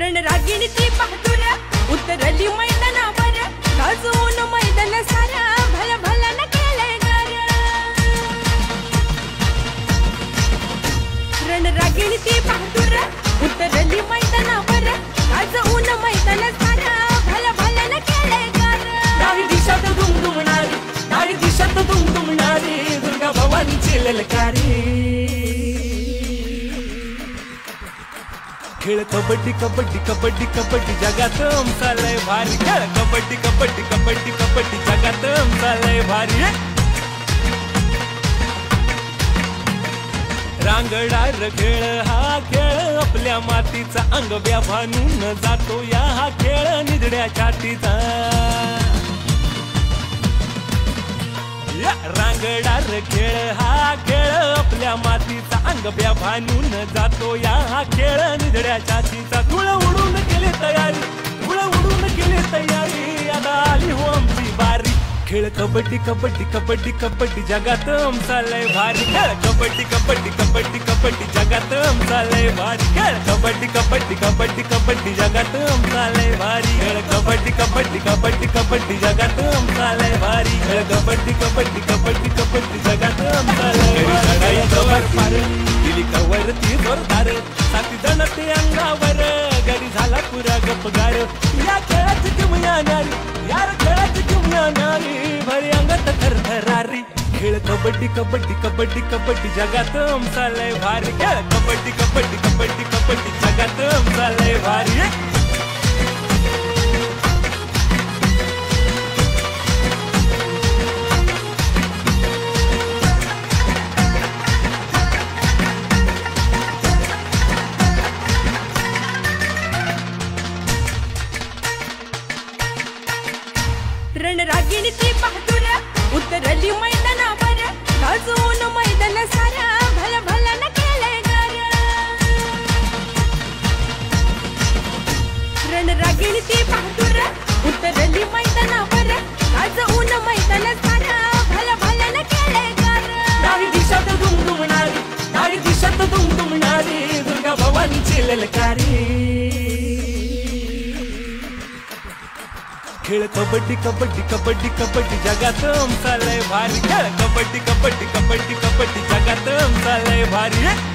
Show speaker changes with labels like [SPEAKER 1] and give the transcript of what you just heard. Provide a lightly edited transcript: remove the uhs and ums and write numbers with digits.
[SPEAKER 1] रणरागिणी ती बहादूर उतरली मैदानावर गाजवून मैदान सारा भला भला न केलंय गार। रणरागिणी ती बहादूर उतरली मैदानावर गाजवून मैदान सारा भला भला न केलंय गार।
[SPEAKER 2] डावी दिशात दुमदुमणारी डावी दिशात दुमदुमणारी दुर्गा भवानीची ललकारी। खेळ कबड्डी कबड्डी कबड्डी कबड्डी जगात आमचा लय भारी। खेळ कबड्डी कबड्डी कबड्डी कबड्डी जगात आमचा लय भारी। रांगडार खेळ हा खेळ आपल्या मातीचा अंग व्याभानून जातो या हा खेळ निधड्या छातीचा। रांगडार खेळ हा खेळ आपल्या मातीचा अंग व्याभानून जातो या हा खेळ निधड्या छातीचा। धूळ उडून केली तयारी धूळ उडून केली तयारी आता आली हो आमची बारी। खेळ कबड्डी कबड्डी कबड्डी कबड्डी जगात आमचा लय भारी। खेळ कबड्डी कबड्डी कबड्डी कबड्डी जगात आमचा लय भारी। खेळ कबड्डी कबड्डी कबड्डी कबड्डी जगात आमचा लय भारी। खेळ कबड्डी कबड्डी कबड्डी कबड्डी जगात आमचा लय भारी। खेळ कबड्डी कबड्डी कबड्डी कबड्डी जगात आमचा लय भारी। कवर पार दिली कवर ती जोरदार साथी जण ते अंगावर गडी झाला पुरा गपगार। या खेळाची किमया नारी यार खेळाची किमया नारी भरी अंगात थरथरारी। खेळ कबड्डी कबड्डी कबड्डी कबड्डी जगात आमचा लय भारी। खेळ कबड्डी कबड्डी कबड्डी कबड्डी जगात आमचा लय भारी।
[SPEAKER 1] रणरागिणी ती बहादूर उतरली मैदानावर गाजवून मैदान सारा भला भला न केलंय गार। रणरागिणी ती बहादूर उतरली मैदानावर गाजवून मैदान सारा भला भला न केलंय गार।
[SPEAKER 2] डावी दिशात दुमदुमणारी डावी दिशात दुमदुमणारी दुर्गा भवानीची ललकारी। खेळ कबड्डी कबड्डी कबड्डी कबड्डी जगात आमचा लय भारी। खेळ कबड्डी कबड्डी कबड्डी कबड्डी जगात आमचा लय भारी।